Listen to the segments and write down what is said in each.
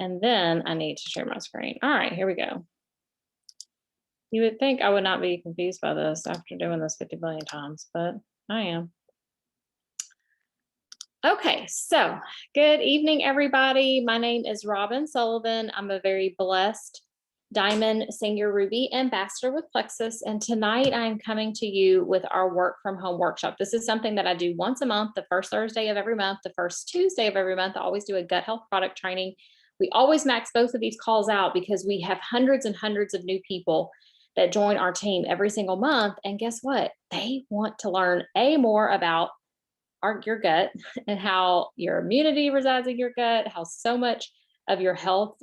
And then I need to share my screen. All right, here we go. You would think I would not be confused by this after doing this 50 billion times, but I am. Okay, so good evening, everybody. My name is Robin Sullivan. I'm a very blessed Diamond Senior Ruby Ambassador with Plexus, and tonight I'm coming to you with our work from home workshop. This is something that I do once a month, the first Thursday of every month, the first Tuesday of every month. I always do a gut health product training. We always max both of these calls out because we have hundreds and hundreds of new people that join our team every single month. And guess what? They want to learn more about your gut and how your immunity resides in your gut, how so much of your health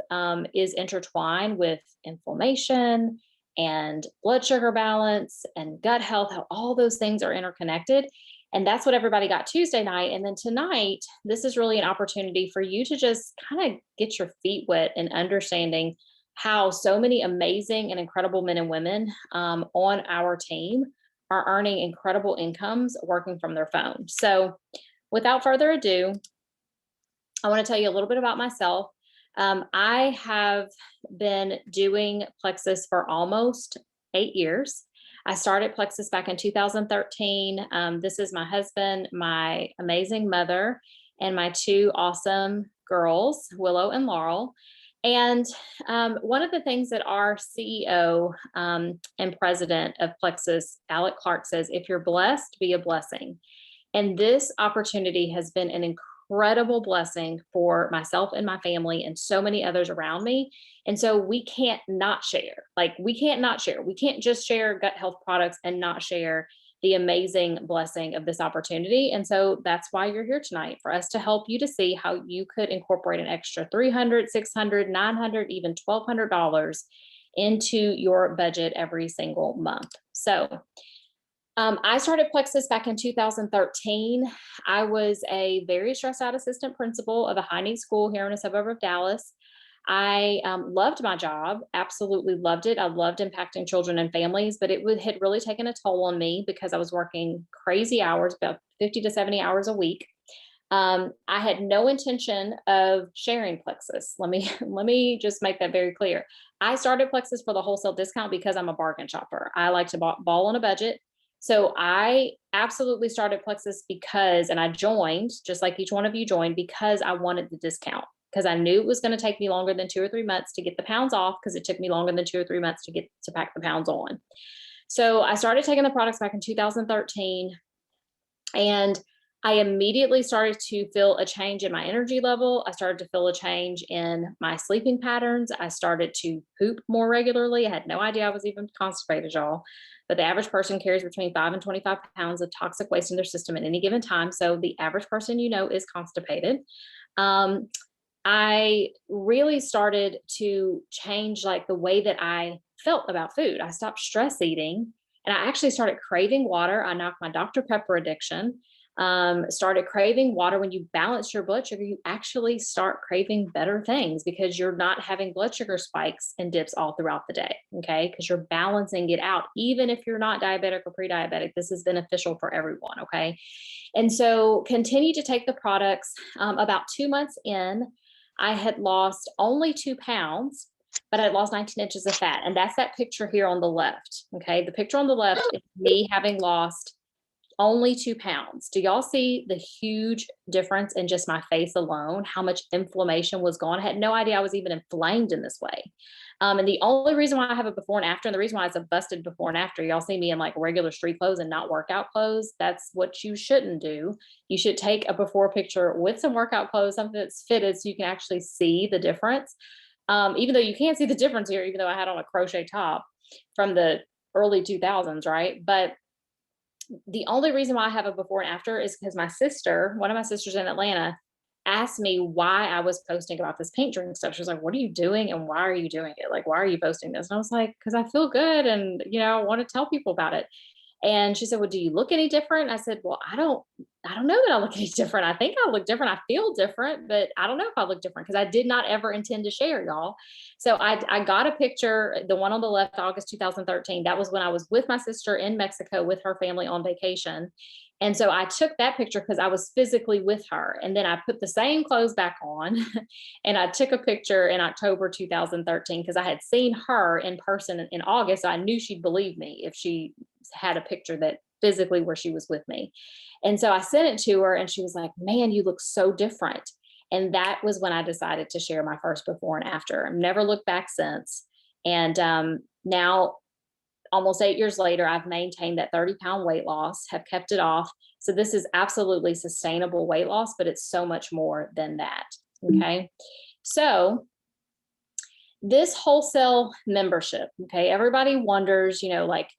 is intertwined with inflammation and blood sugar balance and gut health, how all those things are interconnected. And that's what everybody got Tuesday night. And then tonight, this is really an opportunity for you to just kind of get your feet wet in understanding how so many amazing and incredible men and women on our team are earning incredible incomes working from their phone. So without further ado, I want to tell you a little bit about myself. I have been doing Plexus for almost 8 years. I started Plexus back in 2013. This is my husband, my amazing mother, and my two awesome girls, Willow and Laurel. And one of the things that our CEO and president of Plexus, Alec Clark, says, if you're blessed, be a blessing. And this opportunity has been an incredible blessing for myself and my family and so many others around me. And so we can't not share. We can't not share. We can't just share gut health products and not share the amazing blessing of this opportunity. And so that's why you're here tonight, for us to help you to see how you could incorporate an extra $300, $600, $900, even $1,200 into your budget every single month. So I started Plexus back in 2013. I was a very stressed out assistant principal of a high need school here in a suburb of Dallas. I loved my job, absolutely loved it. I loved impacting children and families, but had really taken a toll on me because I was working crazy hours, about 50 to 70 hours a week. I had no intention of sharing Plexus. Let me just make that very clear. I started Plexus for the wholesale discount because I'm a bargain shopper. I like to ball on a budget. So I absolutely started Plexus and I joined, just like each one of you joined, because I wanted the discount, because I knew it was going to take me longer than 2 or 3 months to get the pounds off, because it took me longer than 2 or 3 months to pack the pounds on. So I started taking the products back in 2013, and I immediately started to feel a change in my energy level. I started to feel a change in my sleeping patterns. I started to poop more regularly. I had no idea I was even constipated, y'all. But the average person carries between 5 and 25 pounds of toxic waste in their system at any given time. So the average person, is constipated. I really started to change the way that I felt about food. I stopped stress eating, and I actually started craving water. I knocked my Dr. Pepper addiction. Started craving water. When you balance your blood sugar, you actually start craving better things because you're not having blood sugar spikes and dips all throughout the day. Okay. Because you're balancing it out. Even if you're not diabetic or pre-diabetic, this is beneficial for everyone. Okay. And so continue to take the products. About 2 months in, I had lost only 2 pounds, but I had lost 19 inches of fat. And that's that picture here on the left. Okay. The picture on the left is me having lost only 2 pounds. Do y'all see the huge difference in just my face alone? How much inflammation was gone? I had no idea I was even inflamed in this way. And the only reason why I have a before and after, and the reason why it's a busted before and after, y'all see me in regular street clothes and not workout clothes. That's what you shouldn't do. You should take a before picture with some workout clothes, something that's fitted, so you can actually see the difference. Even though you can't see the difference here, even though I had on a crochet top from the early 2000s, right? But the only reason why I have a before and after is because one of my sisters in Atlanta, asked me why I was posting about this paint drinking stuff. She was like, "What are you doing? And why are you doing it? Why are you posting this?" And I was like, "Because I feel good. And, I want to tell people about it." And she said, well, do you look any different? I said, well, I don't know that I look any different. I think I look different. I feel different, but I don't know if I look different because I did not ever intend to share, y'all. So I got a picture, the one on the left, August 2013. That was when I was with my sister in Mexico with her family on vacation. And so I took that picture because I was physically with her. And then I put the same clothes back on and I took a picture in October 2013 because I had seen her in person in August. So I knew she'd believe me if she had a picture that physically where she was with me. And so I sent it to her and she was like, man, you look so different. And that was when I decided to share my first before and after. I've never looked back since. And now, almost 8 years later, I've maintained that 30-pound weight loss, have kept it off. So this is absolutely sustainable weight loss, but it's so much more than that. Okay. So this wholesale membership, okay, everybody wonders, like,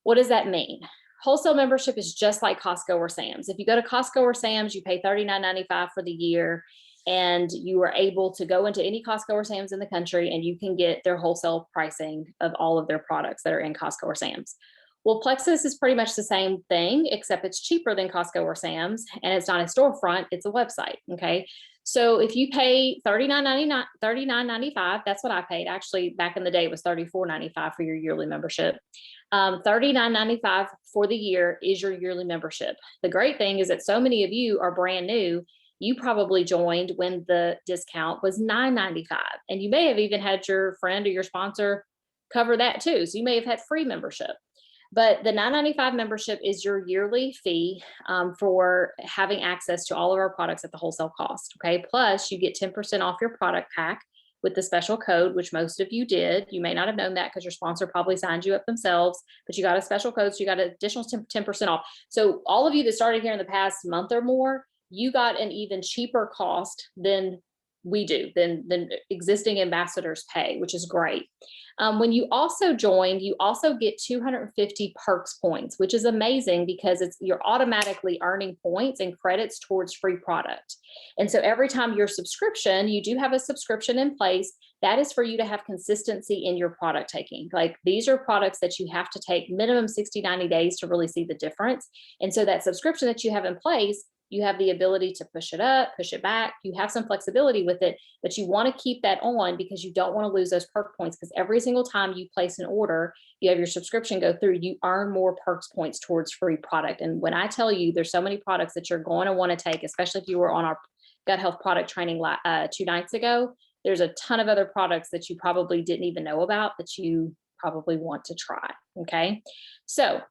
what does that mean? Wholesale membership is just like Costco or Sam's. If you go to Costco or Sam's, you pay $39.95 for the year, and you are able to go into any Costco or Sam's in the country and you can get their wholesale pricing of all of their products that are in Costco or Sam's. Well, Plexus is pretty much the same thing, except it's cheaper than Costco or Sam's, and it's not a storefront, it's a website. Okay. So if you pay $39.95, that's what I paid. Actually, back in the day, it was $34.95 for your yearly membership. $39.95 for the year is your yearly membership. The great thing is that so many of you are brand new. You probably joined when the discount was $9.95, and you may have even had your friend or your sponsor cover that too. So you may have had free membership. But the $9.95 membership is your yearly fee for having access to all of our products at the wholesale cost. Okay. Plus, you get 10% off your product pack with the special code, which most of you did. You may not have known that because your sponsor probably signed you up themselves, but you got a special code. So you got an additional 10% off. So all of you that started here in the past month or more, you got an even cheaper cost than we do, than existing ambassadors pay, which is great. When you also join, you also get 250 perks points, which is amazing because you're automatically earning points and credits towards free product. And so every time your subscription, you do have a subscription in place. That is for you to have consistency in your product taking. Like, these are products that you have to take minimum 60, 90 days to really see the difference. And so that subscription that you have in place, you have the ability to push it up, push it back. You have some flexibility with it, but you want to keep that on because you don't want to lose those perk points, because every single time you place an order, you have your subscription go through, you earn more perks points towards free product. And when I tell you there's so many products that you're going to want to take, especially if you were on our gut health product training 2 nights ago, there's a ton of other products that you probably didn't even know about that you probably want to try. Okay. So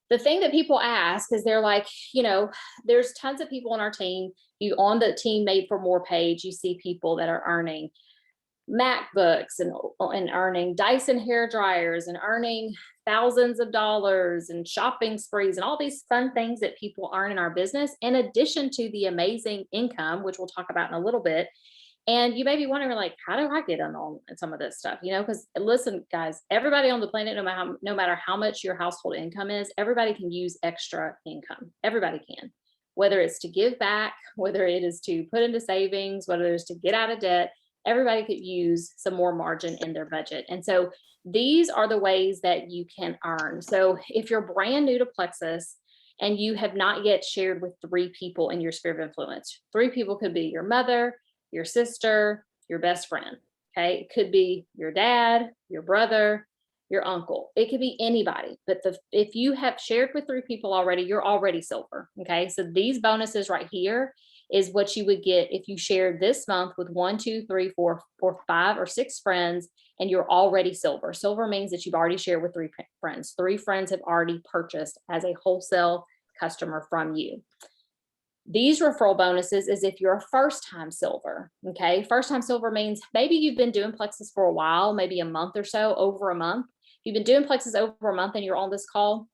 the thing that people ask is, they're like, there's tons of people on our team. You on the Team Made for More page, you see people that are earning MacBooks and earning Dyson hair dryers and earning thousands of dollars and shopping sprees and all these fun things that people earn in our business, in addition to the amazing income, which we'll talk about in a little bit. And you may be wondering, like, how do I get in on some of this stuff? Because listen, guys, everybody on the planet, no matter how much your household income is, everybody can use extra income. Everybody can, whether it's to give back, whether it is to put into savings, whether it's to get out of debt. Everybody could use some more margin in their budget. And so these are the ways that you can earn. So if you're brand new to Plexus and you have not yet shared with 3 people in your sphere of influence, 3 people could be your mother, your sister, your best friend. Okay. It could be your dad, your brother, your uncle. It could be anybody. But if you have shared with 3 people already, you're already silver. Okay. So these bonuses right here is what you would get if you shared this month with 1, 2, 3, 4, 5, or 6 friends, and you're already silver. Silver means that you've already shared with 3 friends. 3 friends have already purchased as a wholesale customer from you. These referral bonuses is if you're a first-time silver. Okay. First-time silver means maybe you've been doing Plexus for a while, maybe a month or so, over a month. If you've been doing Plexus over a month and you're on this call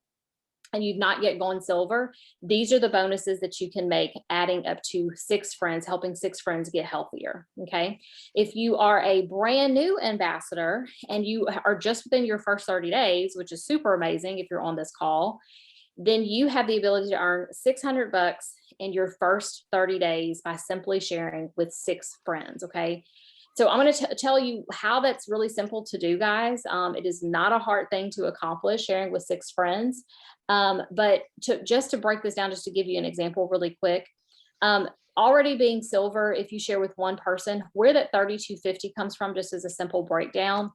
and you've not yet gone silver, these are the bonuses that you can make, adding up to 6 friends, helping 6 friends get healthier. Okay. If you are a brand new ambassador and you are just within your first 30 days, which is super amazing if you're on this call, then you have the ability to earn $600 in your first 30 days by simply sharing with 6 friends. Okay. So I'm going to tell you how that's really simple to do, guys. It is not a hard thing to accomplish, sharing with 6 friends. But just to break this down, just to give you an example really quick, already being silver, if you share with one person, where that 3250 comes from, just as a simple breakdown,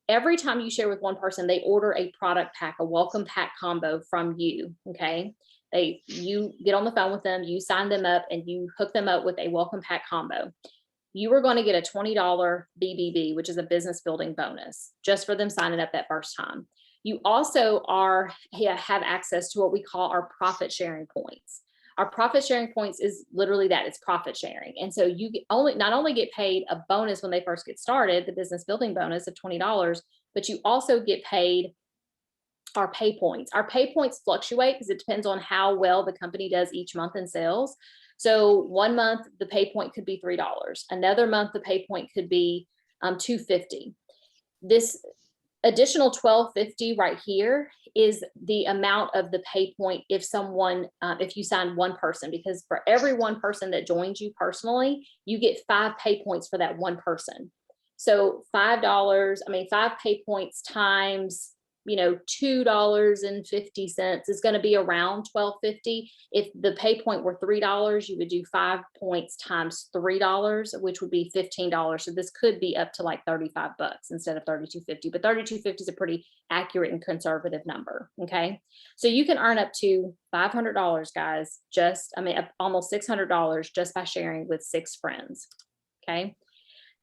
every time you share with one person, they order a product pack, a welcome pack combo from you. Okay. You get on the phone with them, you sign them up, and you hook them up with a welcome pack combo. You are going to get a $20 BBB, which is a business building bonus, just for them signing up that first time. You also have access to what we call our profit sharing points. Our profit sharing points is literally that, it's profit sharing. And so you not only get paid a bonus when they first get started, the business building bonus of $20, but you also get paid our pay points. Our pay points fluctuate because it depends on how well the company does each month in sales. So one month the pay point could be $3. Another month the pay point could be $2.50. This additional $12.50 right here is the amount of the pay point if you sign one person, because for every one person that joins you personally, you get 5 pay points for that one person. So $5, 5 pay points times $2.50 is going to be around $12.50. If the pay point were $3, you would do 5 points times $3, which would be $15. So this could be up to like $35 instead of $32.50, but $32.50 is a pretty accurate and conservative number. Okay. So you can earn up to $500, guys, almost $600 just by sharing with 6 friends. Okay.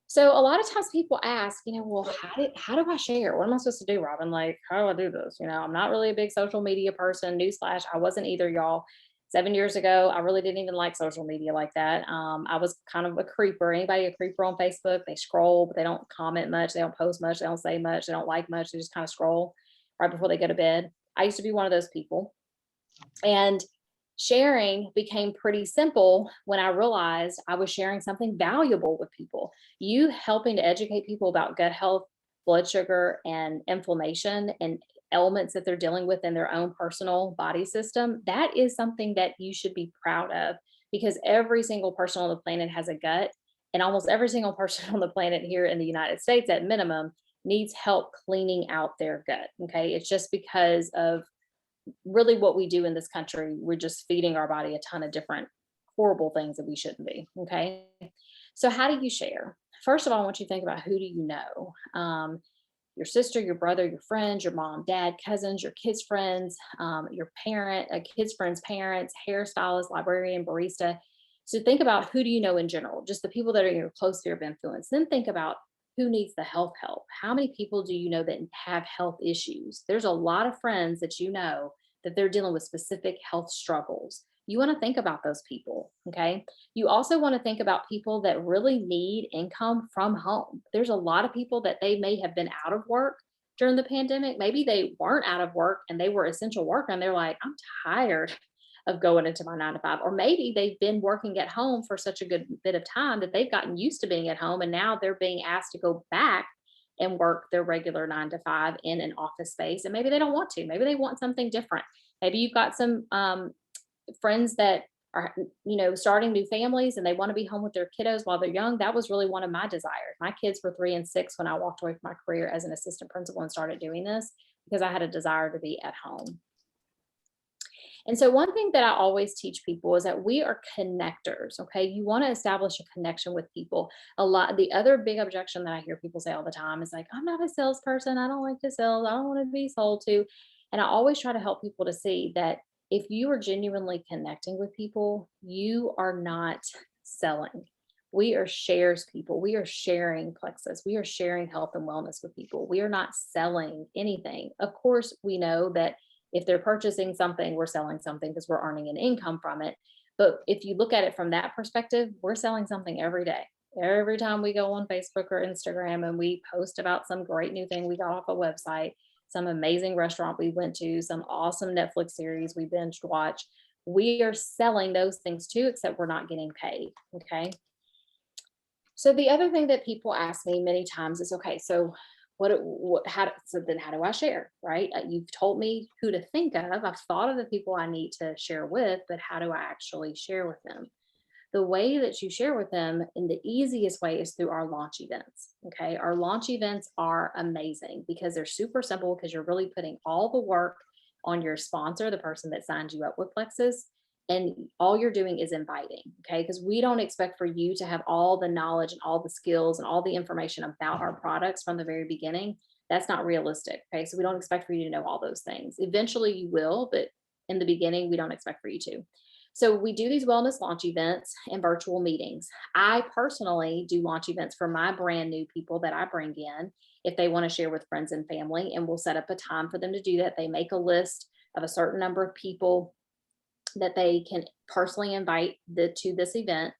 So a lot of times people ask, well, how do I share? What am I supposed to do, Robin? Like, how do I do this? I'm not really a big social media person. Newsflash, I wasn't either, y'all. 7 years ago, I really didn't even like social media like that. I was kind of a creeper. Anybody a creeper on Facebook? They scroll, but they don't comment much. They don't post much. They don't say much. They don't like much. They just kind of scroll right before they go to bed. I used to be one of those people. And sharing became pretty simple when I realized I was sharing something valuable with people. You helping to educate people about gut health, blood sugar, and inflammation, and elements that they're dealing with in their own personal body system, that is something that you should be proud of, because every single person on the planet has a gut, and almost every single person on the planet here in the United States at minimum needs help cleaning out their gut. Okay. It's just because of really what we do in this country. We're just feeding our body a ton of different horrible things that we shouldn't be. Okay. So how do you share? First of all, I want you to think about, who do you know? Your sister, your brother, your friends, your mom, dad, cousins, your kids' friends, your kids' friends' parents, hairstylist, librarian, barista. So think about, who do you know in general, just the people that are in your close sphere of influence. Then think about, who needs the health help? How many people do you know that have health issues? There's a lot of friends that you know that they're dealing with specific health struggles. You want to think about those people. Okay. You also want to think about people that really need income from home. There's a lot of people that they may have been out of work during the pandemic. Maybe they weren't out of work and they were essential worker, and they're like, I'm tired of going into my 9 to 5. Or maybe they've been working at home for such a good bit of time that they've gotten used to being at home, and now they're being asked to go back and work their regular 9 to 5 in an office space. And maybe they don't want to. Maybe they want something different. Maybe you've got some friends that are, starting new families, and they want to be home with their kiddos while they're young. That was really one of my desires. My kids were 3 and 6 when I walked away from my career as an assistant principal and started doing this, because I had a desire to be at home. And so one thing that I always teach people is that we are connectors. Okay. You want to establish a connection with people. The other big objection that I hear people say all the time is like, I'm not a salesperson. I don't like to sell. I don't want to be sold to. And I always try to help people to see that if you are genuinely connecting with people, you are not selling. We are shares people. We are sharing Plexus. We are sharing health and wellness with people. We are not selling anything. Of course, we know that if they're purchasing something, we're selling something because we're earning an income from it. But if you look at it from that perspective, we're selling something every day. Every time we go on Facebook or Instagram and we post about some great new thing we got off a website, some amazing restaurant we went to, some awesome Netflix series we binge watch, we are selling those things too, except we're not getting paid. Okay. So the other thing that people ask me many times is, okay, so then how do I share, right? You've told me who to think of. I've thought of the people I need to share with, but how do I actually share with them? the way that you share with them in the easiest way is through our launch events. Okay. Our launch events are amazing because they're super simple because you're really putting all the work on your sponsor, the person that signed you up with Plexus. And all you're doing is inviting. Okay. Because we don't expect for you to have all the knowledge and all the skills and all the information about our products from the very beginning. That's not realistic. Okay. So we don't expect for you to know all those things. Eventually you will, but in the beginning, we don't expect for you to. So we do these wellness launch events and virtual meetings. I personally do launch events for my brand new people that I bring in if they want to share with friends and family, and we'll set up a time for them to do that. They make a list of a certain number of people that they can personally invite to this event.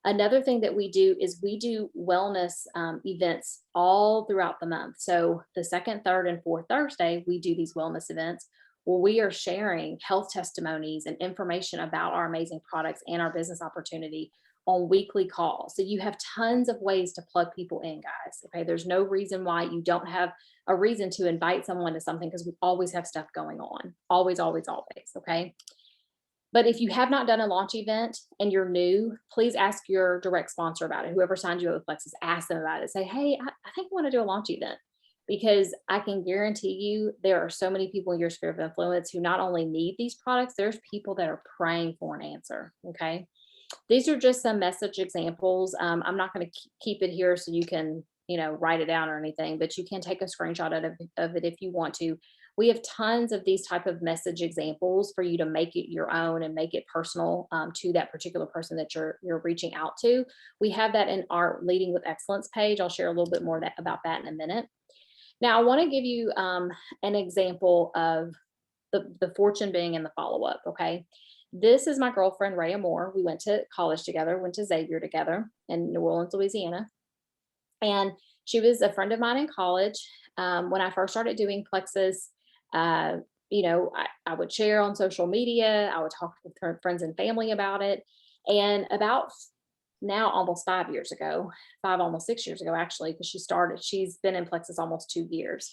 Another thing that we do is we do wellness events all throughout the month. So the second, third, and fourth Thursday, we do these wellness events where we are sharing health testimonies and information about our amazing products and our business opportunity on weekly calls. So you have tons of ways to plug people in, guys. Okay. There's no reason why you don't have a reason to invite someone to something because we always have stuff going on. Always, always, always. Okay. But if you have not done a launch event and you're new, please ask your direct sponsor about it. Whoever signed you up with Plexus, ask them about it. Say, hey, I think I want to do a launch event, because I can guarantee you there are so many people in your sphere of influence who not only need these products, there's people that are praying for an answer. Okay. These are just some message examples. I'm not going to keep it here so you can, write it down or anything, but you can take a screenshot of it if you want to. We have tons of these type of message examples for you to make it your own and make it personal to that particular person that you're reaching out to. We have that in our Leading with Excellence page. I'll share a little bit more about that in a minute. Now, I want to give you an example of the fortune being in the follow-up. Okay. This is my girlfriend, Rhea Moore. We went to college together, went to Xavier together in New Orleans, Louisiana. And she was a friend of mine in college. When I first started doing Plexus, I would share on social media. I would talk with her friends and family about it. And about now, almost 5 years ago, almost 6 years ago, actually, because she's been in Plexus almost 2 years.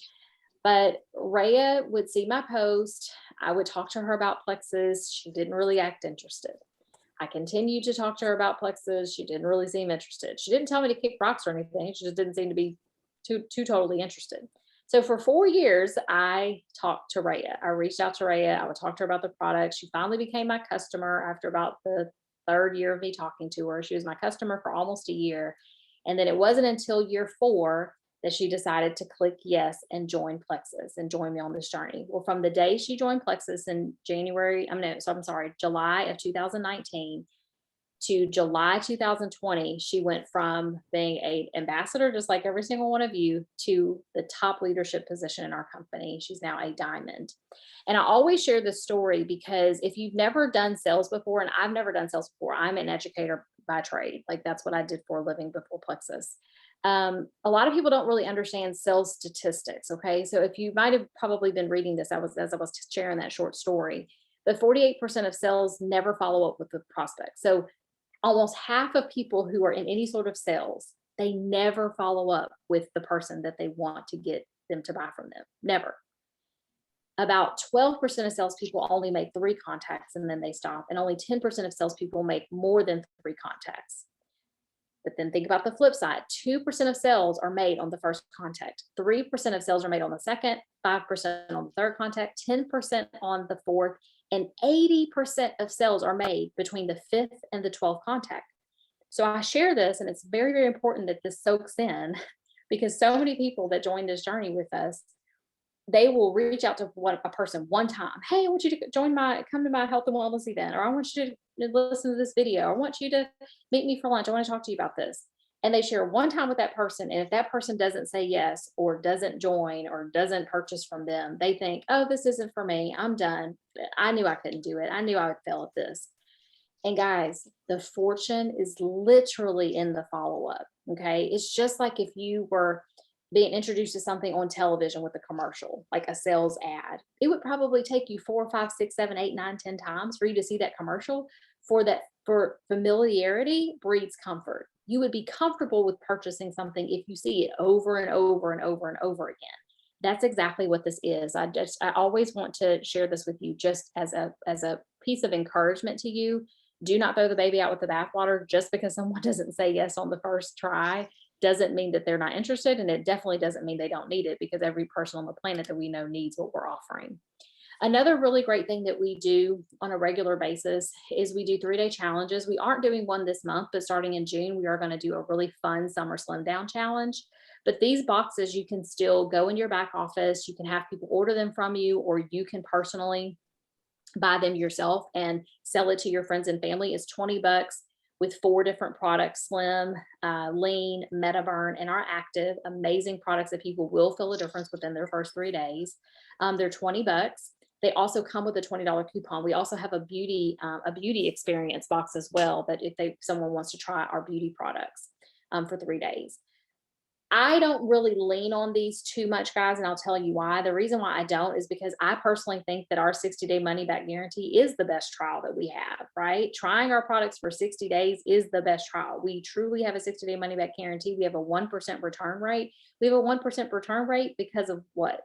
But Rhea would see my post. I would talk to her about Plexus. She didn't really act interested. I continued to talk to her about Plexus. She didn't really seem interested. She didn't tell me to kick rocks or anything. She just didn't seem to be too totally interested. So for 4 years, I talked to Rhea. I reached out to Rhea. I would talk to her about the product. She finally became my customer after about the third year of me talking to her. She was my customer for almost a year. And then it wasn't until year 4 that she decided to click yes and join Plexus and join me on this journey. Well, from the day she joined Plexus in July of 2019 to July 2020, she went from being an ambassador, just like every single one of you, to the top leadership position in our company. She's now a diamond. And I always share this story because if you've never done sales before, and I've never done sales before, I'm an educator by trade. Like that's what I did for a living before Plexus. A lot of people don't really understand sales statistics. Okay. So if you might have probably been reading this, as I was sharing that short story, but 48% of sales never follow up with the prospect. So almost half of people who are in any sort of sales, they never follow up with the person that they want to get them to buy from them. Never. About 12% of salespeople only make 3 contacts and then they stop. And only 10% of salespeople make more than 3 contacts. But then think about the flip side. 2% of sales are made on the first contact. 3% of sales are made on the second, 5% on the third contact, 10% on the fourth, and 80% of sales are made between the 5th and the 12th contact. So I share this, and it's very, very important that this soaks in because so many people that join this journey with us, they will reach out to a person one time. Hey, I want you to come to my health and wellness event, or I want you to listen to this video. I want you to meet me for lunch. I want to talk to you about this. And they share one time with that person. And if that person doesn't say yes, or doesn't join, or doesn't purchase from them, they think, oh, this isn't for me. I'm done. I knew I couldn't do it. I knew I would fail at this. And guys, the fortune is literally in the follow-up. Okay. It's just like if you were being introduced to something on television with a commercial, like a sales ad. It would probably take you 4, 5, 6, 7, 8, 9, 10 times for you to see that commercial. For familiarity breeds comfort. You would be comfortable with purchasing something if you see it over and over and over and over again. That's exactly what this is. I always want to share this with you just as a piece of encouragement to you. Do not throw the baby out with the bathwater. Just because someone doesn't say yes on the first try doesn't mean that they're not interested. And it definitely doesn't mean they don't need it, because every person on the planet that we know needs what we're offering. Another really great thing that we do on a regular basis is we do 3-day challenges. We aren't doing one this month, but starting in June, we are going to do a really fun summer slim down challenge. But these boxes, you can still go in your back office. You can have people order them from you, or you can personally buy them yourself and sell it to your friends and family. Is $20 with 4 different products: Slim, Lean, MetaBurn, and our Active. Amazing products that people will feel a difference within their first 3 days. They're $20. They also come with a $20 coupon. We also have a beauty experience box as well, that if someone wants to try our beauty products for 3 days. I don't really lean on these too much, guys, and I'll tell you why. The reason why I don't is because I personally think that our 60-day money back guarantee is the best trial that we have, right? Trying our products for 60 days is the best trial. We truly have a 60-day money back guarantee. We have a 1% return rate. We have a 1% return rate because of what?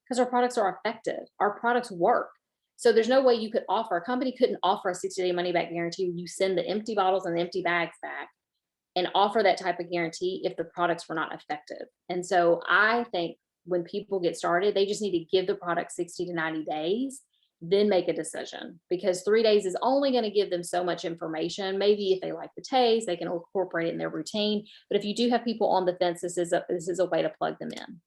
Because our products are effective. Our products work. So there's no way a company couldn't offer a 60-day money back guarantee. You send the empty bottles and the empty bags back and offer that type of guarantee if the products were not effective. And so I think when people get started, they just need to give the product 60 to 90 days, then make a decision, because 3 days is only going to give them so much information. Maybe if they like the taste, they can incorporate it in their routine. But if you do have people on the fence, this is a way to plug them in.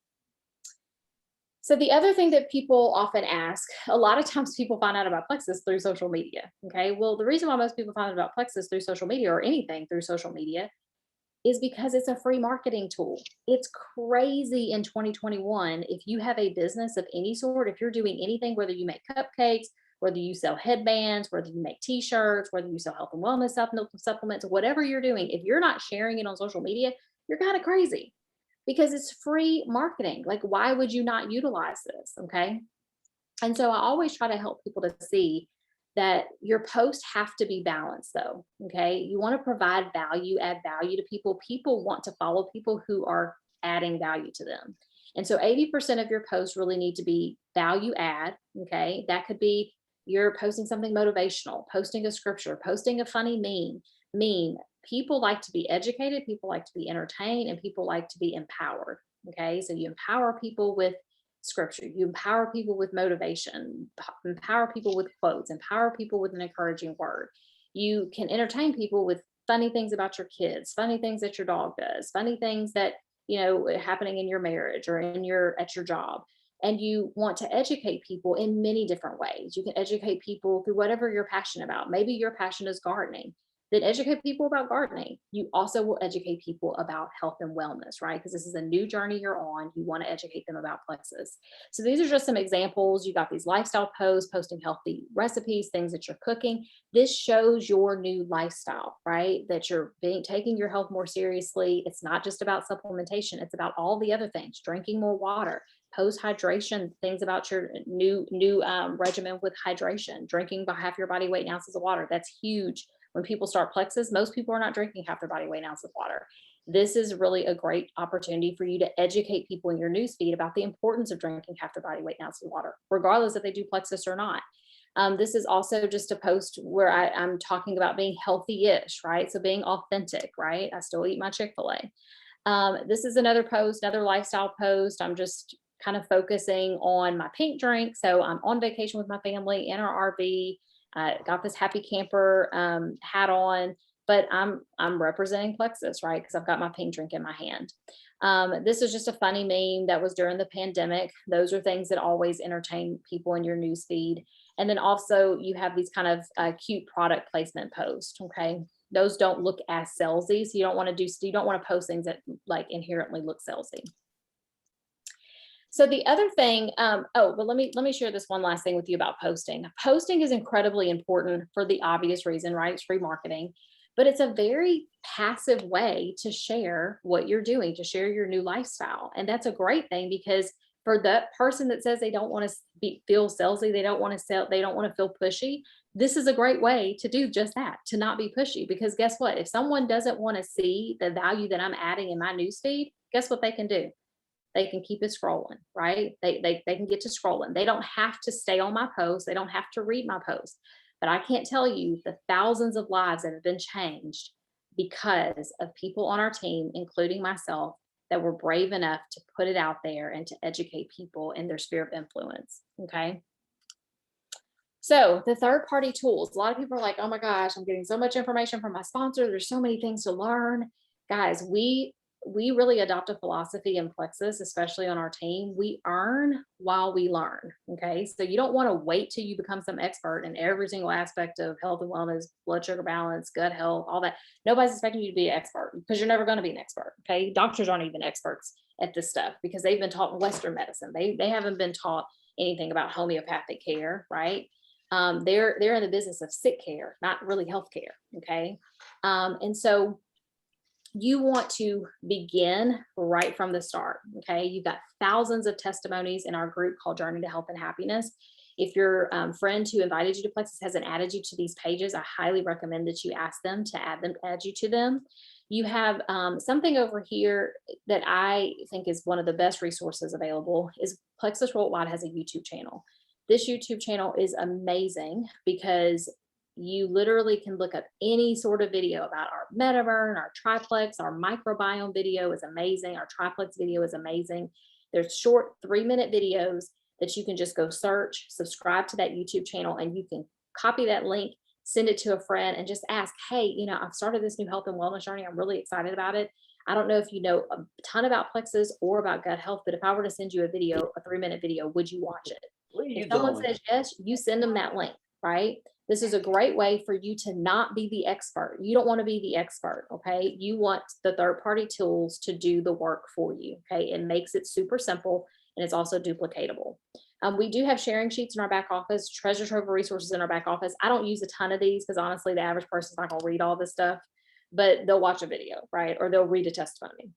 So the other thing that people often ask, a lot of times people find out about Plexus through social media. Okay. Well, the reason why most people find out about Plexus through social media, or anything through social media, is because it's a free marketing tool. It's crazy in 2021. If you have a business of any sort, if you're doing anything, whether you make cupcakes, whether you sell headbands, whether you make t-shirts, whether you sell health and wellness supplements, whatever you're doing, if you're not sharing it on social media, you're kind of crazy, because it's free marketing. Like, why would you not utilize this? Okay. And so I always try to help people to see that your posts have to be balanced, though. Okay. You want to provide value, add value to people. People want to follow people who are adding value to them. And so 80% of your posts really need to be value add. Okay. That could be you're posting something motivational, posting a scripture, posting a funny meme. People like to be educated, people like to be entertained, and people like to be empowered. Okay. So you empower people with scripture, you empower people with motivation, empower people with quotes, empower people with an encouraging word. You can entertain people with funny things about your kids, funny things that your dog does, funny things that happening in your marriage or at your job. And you want to educate people in many different ways. You can educate people through whatever you're passionate about. Maybe your passion is gardening, then educate people about gardening. You also will educate people about health and wellness, right? Because this is a new journey you're on. You want to educate them about Plexus. So these are just some examples. You got these lifestyle posts, posting healthy recipes, things that you're cooking. This shows your new lifestyle, right? That you're taking your health more seriously. It's not just about supplementation. It's about all the other things: drinking more water, post hydration, things about your new regimen with hydration, drinking by half your body weight in ounces of water. That's huge. When people start Plexus, most people are not drinking half their body weight in ounces of water. This is really a great opportunity for you to educate people in your newsfeed about the importance of drinking half their body weight in ounces of water, regardless if they do Plexus or not. This is also just a post where I'm talking about being healthy-ish, right? So being authentic, right? I still eat my Chick-fil-A. This is another post, another lifestyle post. I'm just kind of focusing on my pink drink. So I'm on vacation with my family in our RV. Got this happy camper hat on, but I'm representing Plexus, right? Because I've got my pink drink in my hand. This is just a funny meme that was during the pandemic. Those are things that always entertain people in your newsfeed. And then also you have these kind of cute product placement posts. Okay. Those don't look as salesy. So you don't want to post things that like inherently look salesy. So the other thing, but let me share this one last thing with you about posting. Posting is incredibly important for the obvious reason, right? It's free marketing, but it's a very passive way to share what you're doing, to share your new lifestyle. And that's a great thing, because for that person that says they don't want to feel salesy, they don't want to sell, they don't want to feel pushy, this is a great way to do just that, to not be pushy. Because guess what? If someone doesn't want to see the value that I'm adding in my newsfeed, guess what they can do? They can keep it scrolling, right? They can get to scrolling. They don't have to stay on my post. They don't have to read my post. But I can't tell you the thousands of lives that have been changed because of people on our team, including myself, that were brave enough to put it out there and to educate people in their sphere of influence. Okay. So the third party tools, a lot of people are like, oh my gosh, I'm getting so much information from my sponsor. There's so many things to learn. Guys, we really adopt a philosophy in Plexus, especially on our team. We earn while we learn. Okay. So you don't want to wait till you become some expert in every single aspect of health and wellness, blood sugar balance, gut health, all that. Nobody's expecting you to be an expert because you're never going to be an expert. Okay. Doctors aren't even experts at this stuff because they've been taught in Western medicine. They haven't been taught anything about homeopathic care, right? They're in the business of sick care, not really health care. Okay. And so you want to begin right from the start. Okay. You've got thousands of testimonies in our group called Journey to Health and Happiness. If your friend who invited you to Plexus hasn't added you to these pages, I highly recommend that you ask them to add you to them. You have something over here that I think is one of the best resources available is Plexus Worldwide has a YouTube channel. This YouTube channel is amazing because you literally can look up any sort of video about our metaburn, our triplex, our microbiome video is amazing. Our triplex video is amazing. There's short 3-minute videos that you can just go search, subscribe to that YouTube channel, and you can copy that link, send it to a friend and just ask, hey, I've started this new health and wellness journey. I'm really excited about it. I don't know if you know a ton about Plexus or about gut health, but if I were to send you a video, a 3-minute video, would you watch it? If someone says yes, you send them that link, right? This is a great way for you to not be the expert. You don't want to be the expert, okay? You want the third-party tools to do the work for you, okay? It makes it super simple, and it's also duplicatable. We do have sharing sheets in our back office, treasure trove of resources in our back office. I don't use a ton of these because honestly, the average person's not going to read all this stuff, but they'll watch a video, right? Or they'll read a testimony.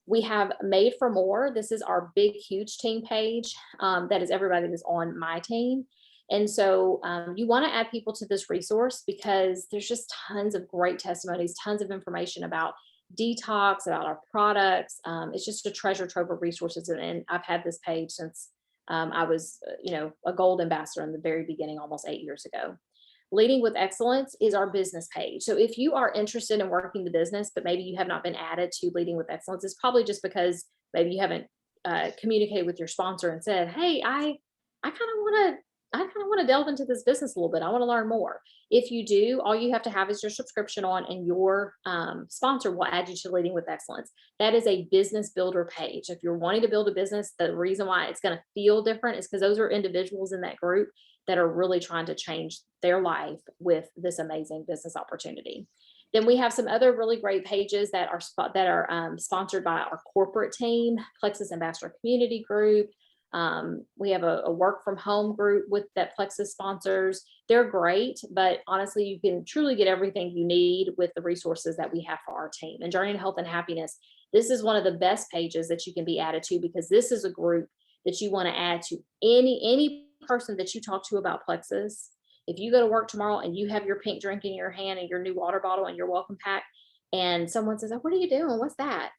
We have Made for More. This is our big, huge team page. That is everybody that's on my team. And so you want to add people to this resource because there's just tons of great testimonies, tons of information about detox, about our products. It's just a treasure trove of resources. And I've had this page since I was, a gold ambassador in the very beginning, almost 8 years ago. Leading with Excellence is our business page. So if you are interested in working the business, but maybe you have not been added to Leading with Excellence, it's probably just because maybe you haven't communicated with your sponsor and said, hey, I kind of want to delve into this business a little bit. I want to learn more. If you do, all you have to have is your subscription on and your sponsor will add you to Leading with Excellence. That is a business builder page. If you're wanting to build a business, the reason why it's going to feel different is because those are individuals in that group that are really trying to change their life with this amazing business opportunity. Then we have some other really great pages that are sponsored by our corporate team, Plexus Ambassador Community Group. We have a work from home group with that Plexus sponsors. They're great, but honestly, you can truly get everything you need with the resources that we have for our team. And Journey to Health and Happiness, this is one of the best pages that you can be added to because this is a group that you want to add to any person that you talk to about Plexus. If you go to work tomorrow and you have your pink drink in your hand and your new water bottle and your welcome pack, and someone says, oh, what are you doing? What's that?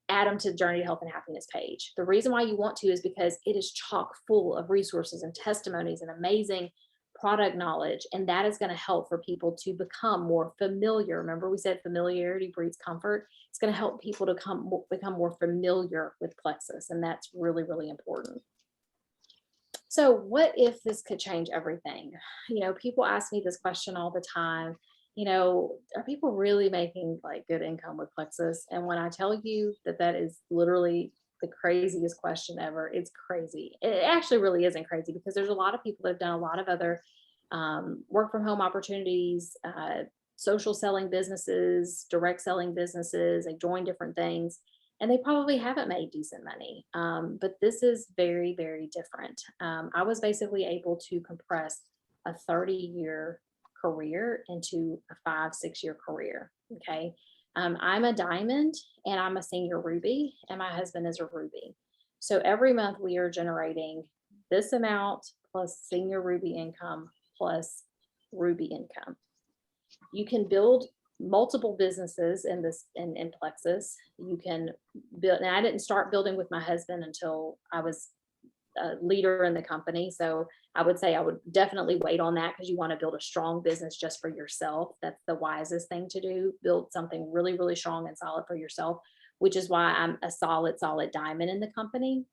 Add them to the Journey to Health and Happiness page. The reason why you want to is because it is chock full of resources and testimonies and amazing product knowledge. And that is going to help for people to become more familiar. Remember, we said familiarity breeds comfort. It's going to help people to become more familiar with Plexus. And that's really, really important. So what if this could change everything? People ask me this question all the time. Are people really making like good income with Plexus? And when I tell you that is literally the craziest question ever, it's crazy. It actually really isn't crazy because there's a lot of people that have done a lot of other work from home opportunities, social selling businesses, direct selling businesses. They join different things and they probably haven't made decent money. But this is very, very different. I was basically able to compress a 30-year career into a 5-6 year career. Okay. I'm a diamond and I'm a senior ruby and my husband is a ruby. So every month we are generating this amount plus senior ruby income plus ruby income. You can build multiple businesses in Plexus. You can build, and I didn't start building with my husband until I was leader in the company. So I would say I would definitely wait on that, because you want to build a strong business just for yourself. That's the wisest thing to do. Build something really, really strong and solid for yourself, which is why I'm a solid, solid diamond in the company,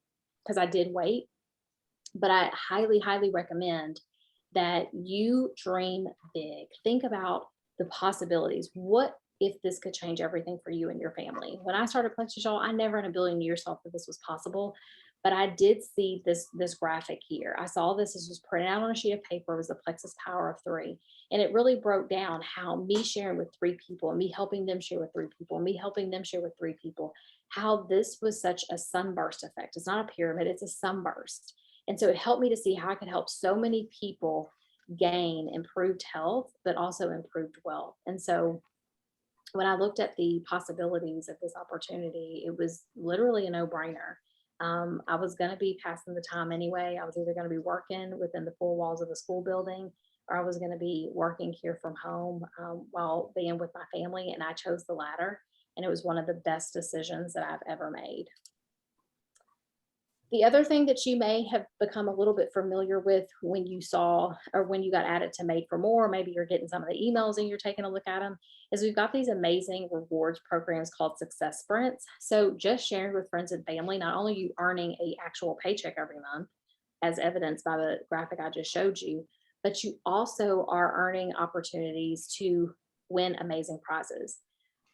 because I did wait. But I highly, highly recommend that you dream big. Think about the possibilities. What if this could change everything for you and your family? When I started Plexus, y'all, I never in a billion years thought that this was possible. But I did see this graphic here. I saw this was printed out on a sheet of paper. It was the Plexus Power of Three. And it really broke down how me sharing with three people, and me helping them share with three people, and me helping them share with three people, how this was such a sunburst effect. It's not a pyramid, it's a sunburst. And so it helped me to see how I could help so many people gain improved health, but also improved wealth. And so when I looked at the possibilities of this opportunity, it was literally a no-brainer. I was going to be passing the time anyway. I was either going to be working within the four walls of the school building, or I was going to be working here from home while being with my family. And I chose the latter. And it was one of the best decisions that I've ever made. The other thing that you may have become a little bit familiar with when you saw, or when you got added to Made for More, maybe you're getting some of the emails and you're taking a look at them, is we've got these amazing rewards programs called Success Sprints. So just sharing with friends and family, not only are you earning an actual paycheck every month, as evidenced by the graphic I just showed you, but you also are earning opportunities to win amazing prizes.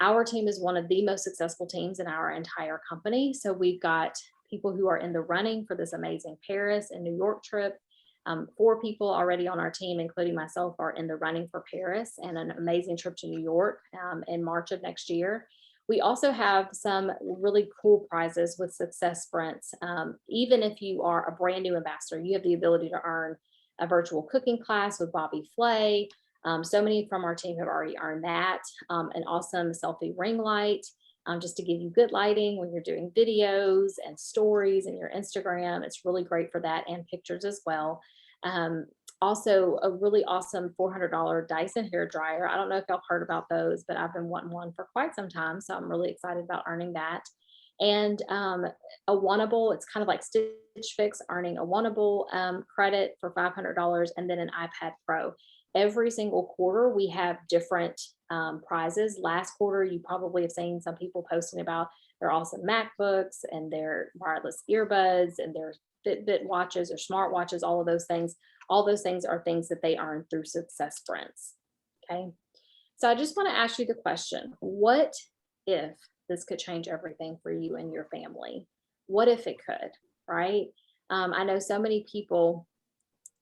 Our team is one of the most successful teams in our entire company. So we've got people who are in the running for this amazing Paris and New York trip. 4 people already on our team, including myself, are in the running for Paris and an amazing trip to New York in March of next year. We also have some really cool prizes with Success Sprints. Even if you are a brand new ambassador, you have the ability to earn a virtual cooking class with Bobby Flay. So many from our team have already earned that. An awesome selfie ring light. Just to give you good lighting when you're doing videos and stories in your Instagram. It's really great for that, and pictures as well. Also, a really awesome $400 Dyson hair dryer. I don't know if y'all heard about those, but I've been wanting one for quite some time. So I'm really excited about earning that. And a Oneable, it's kind of like Stitch Fix, earning a Oneable credit for $500, and then an iPad Pro. Every single quarter, we have different prizes. Last quarter, you probably have seen some people posting about their awesome MacBooks and their wireless earbuds and their Fitbit watches or smart watches, all of those things. All those things are things that they earn through Success Sprints. Okay. So I just want to ask you the question, what if this could change everything for you and your family? What if it could, right? I know so many people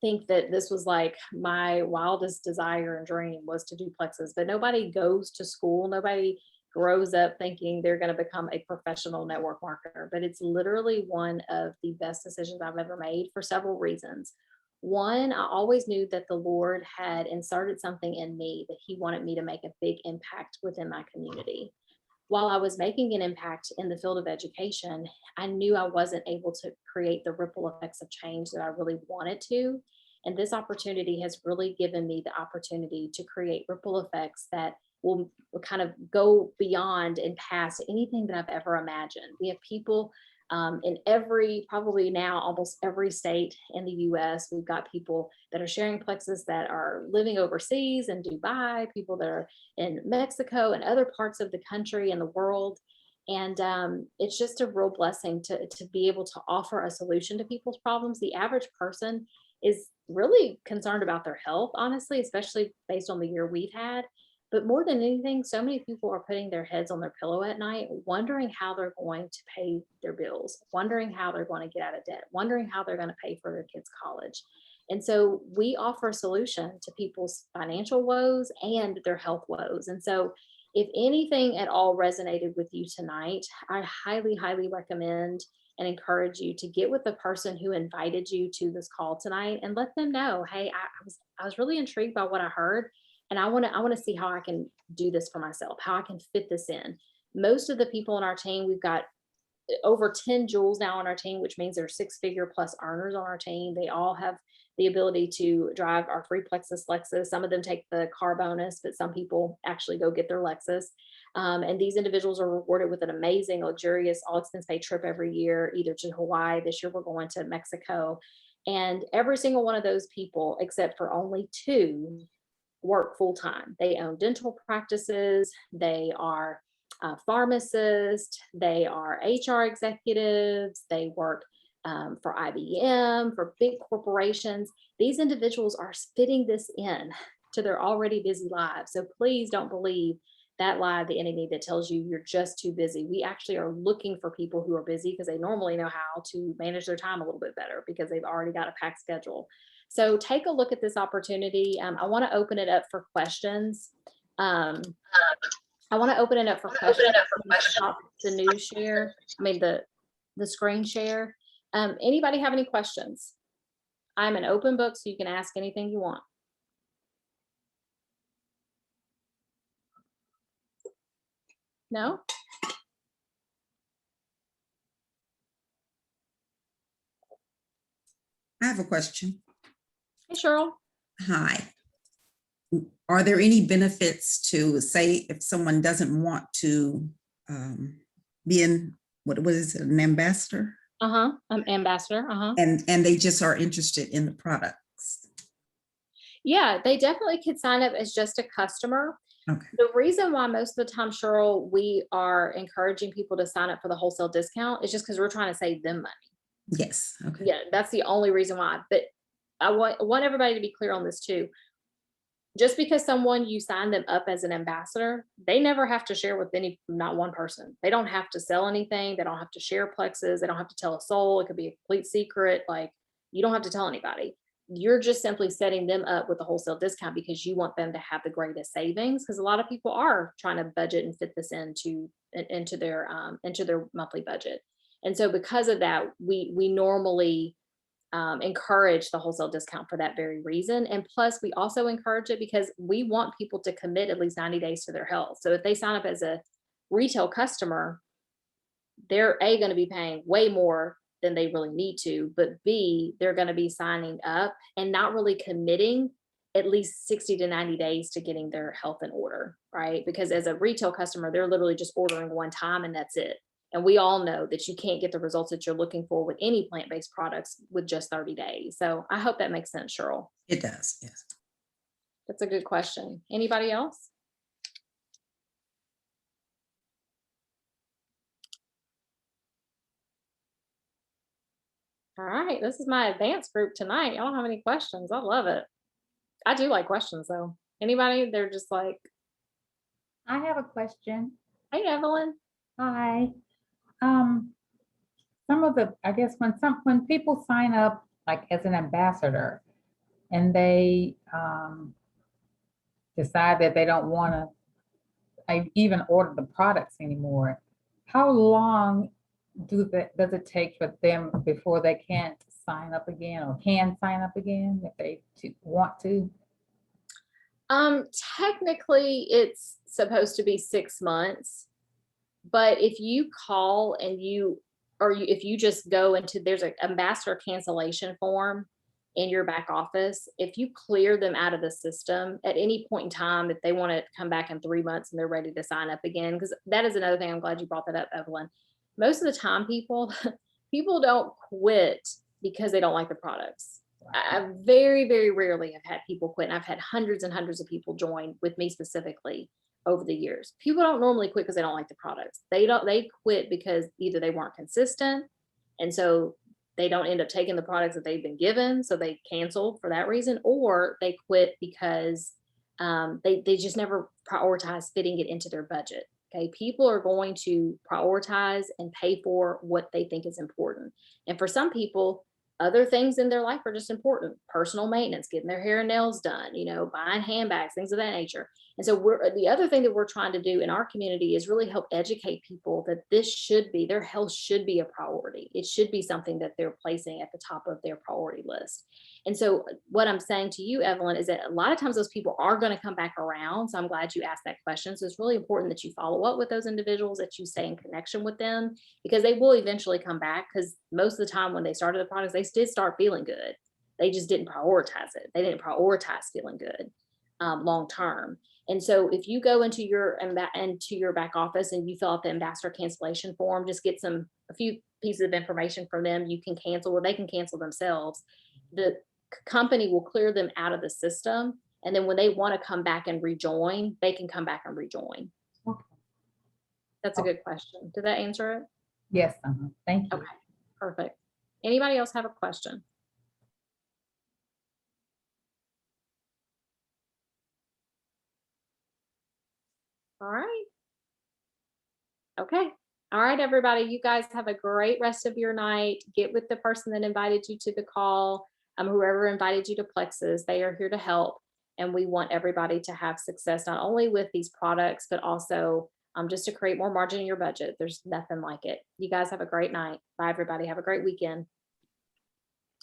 think that this was like my wildest desire and dream was to do Plexus, but nobody goes to school. Nobody grows up thinking they're going to become a professional network marketer, but it's literally one of the best decisions I've ever made for several reasons. One, I always knew that the Lord had inserted something in me that he wanted me to make a big impact within my community. While I was making an impact in the field of education, I knew I wasn't able to create the ripple effects of change that I really wanted to. And this opportunity has really given me the opportunity to create ripple effects that will kind of go beyond and past anything that I've ever imagined. We have people in probably now almost every state in the US. We've got people that are sharing Plexus that are living overseas in Dubai, people that are in Mexico and other parts of the country and the world. And it's just a real blessing to be able to offer a solution to people's problems. The average person is really concerned about their health, honestly, especially based on the year we've had. But more than anything, so many people are putting their heads on their pillow at night, wondering how they're going to pay their bills, wondering how they're going to get out of debt, wondering how they're going to pay for their kids' college. And so we offer a solution to people's financial woes and their health woes. And so if anything at all resonated with you tonight, I highly, highly recommend and encourage you to get with the person who invited you to this call tonight and let them know, hey, I was really intrigued by what I heard. And I want to see how I can do this for myself, how I can fit this in. Most of the people on our team, we've got over 10 jewels now on our team, which means there's 6-figure plus earners on our team. They all have the ability to drive our free Plexus Lexus. Some of them take the car bonus, but some people actually go get their Lexus. And these individuals are rewarded with an amazing, luxurious, all expense paid trip every year, either to Hawaii. This year we're going to Mexico. And every single one of those people, except for only two, work full time. They own dental practices, they are pharmacists, they are HR executives, they work for IBM, for big corporations. These individuals are fitting this in to their already busy lives. So please don't believe that lie of the enemy that tells you you're just too busy. We actually are looking for people who are busy because they normally know how to manage their time a little bit better because they've already got a packed schedule. So take a look at this opportunity. I want to open it up for questions. I want to open it up for questions. Stop the news share. I mean the screen share. Anybody have any questions? I'm an open book, so you can ask anything you want. No? I have a question. Hey, Cheryl. Hi. Are there any benefits to, say, if someone doesn't want to be in, what is it, an ambassador? I'm ambassador. And they just are interested in the products? Yeah, they definitely could sign up as just a customer. Okay. The reason why most of the time, Cheryl, we are encouraging people to sign up for the wholesale discount is just because we're trying to save them money. Yes. Okay. Yeah, that's the only reason why. But I want everybody to be clear on this too. Just because you sign them up as an ambassador, they never have to share with not one person. They don't have to sell anything. They don't have to share Plexus. They don't have to tell a soul. It could be a complete secret. Like, you don't have to tell anybody. You're just simply setting them up with a wholesale discount because you want them to have the greatest savings. Because a lot of people are trying to budget and fit this into their monthly budget. And so because of that, we normally encourage the wholesale discount for that very reason. And plus, we also encourage it because we want people to commit at least 90 days to their health. So if they sign up as a retail customer, they're going to be paying way more than they really need to, but B, they're going to be signing up and not really committing at least 60 to 90 days to getting their health in order, right? Because as a retail customer, they're literally just ordering one time and that's it. And we all know that you can't get the results that you're looking for with any plant-based products with just 30 days. So I hope that makes sense, Cheryl. It does, yes. That's a good question. Anybody else? All right, this is my advanced group tonight. Y'all don't have any questions. I love it. I do like questions though. Anybody? They're just like, I have a question. hey, Evelyn. Hi. Some of the, I guess when people sign up like as an ambassador and they decide that they don't want to even order the products anymore, how long does it take for them before they can't sign up again or can sign up again if they want to? Technically it's supposed to be 6 months, but if you call and if you just go into, there's an ambassador cancellation form in your back office. If you clear them out of the system at any point in time, if they want to come back in 3 months and they're ready to sign up again, because that is another thing. I'm glad you brought that up, Evelyn. Most of the time people don't quit because they don't like the products. I very, very rarely have had people quit. And I've had hundreds and hundreds of people join with me specifically over the years. People don't normally quit because they don't like the products. They quit because either they weren't consistent, and so they don't end up taking the products that they've been given, so they cancel for that reason, or they quit because they just never prioritize fitting it into their budget. Okay, people are going to prioritize and pay for what they think is important. And for some people, other things in their life are just important. Personal maintenance, getting their hair and nails done, buying handbags, things of that nature. And so the other thing that we're trying to do in our community is really help educate people that their health should be a priority. It should be something that they're placing at the top of their priority list. And so what I'm saying to you, Evelyn, is that a lot of times those people are going to come back around. So I'm glad you asked that question. So it's really important that you follow up with those individuals, that you stay in connection with them, because they will eventually come back. Because most of the time when they started the products, they did start feeling good. They just didn't prioritize it. They didn't prioritize feeling good long term. And so if you go into your back office and you fill out the ambassador cancellation form, just get a few pieces of information from them, you can cancel, or they can cancel themselves. The company will clear them out of the system. And then when they want to come back and rejoin, they can come back and rejoin. Okay. That's a good question. Did that answer it? Yes, thank you. Okay, perfect. Anybody else have a question? All right. Okay. All right, everybody. You guys have a great rest of your night. Get with the person that invited you to the call, whoever invited you to Plexus. They are here to help. And we want everybody to have success, not only with these products, but also just to create more margin in your budget. There's nothing like it. You guys have a great night. Bye, everybody. Have a great weekend.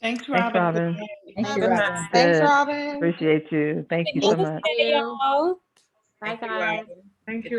Thanks, Thanks, Robin. Robin. Thank you, Good Robin. night. Thanks, Good. Robin. Appreciate you. Thank you so much. Thank you. y'all. Bye, Thank you, guys. Robin. Thank Good you.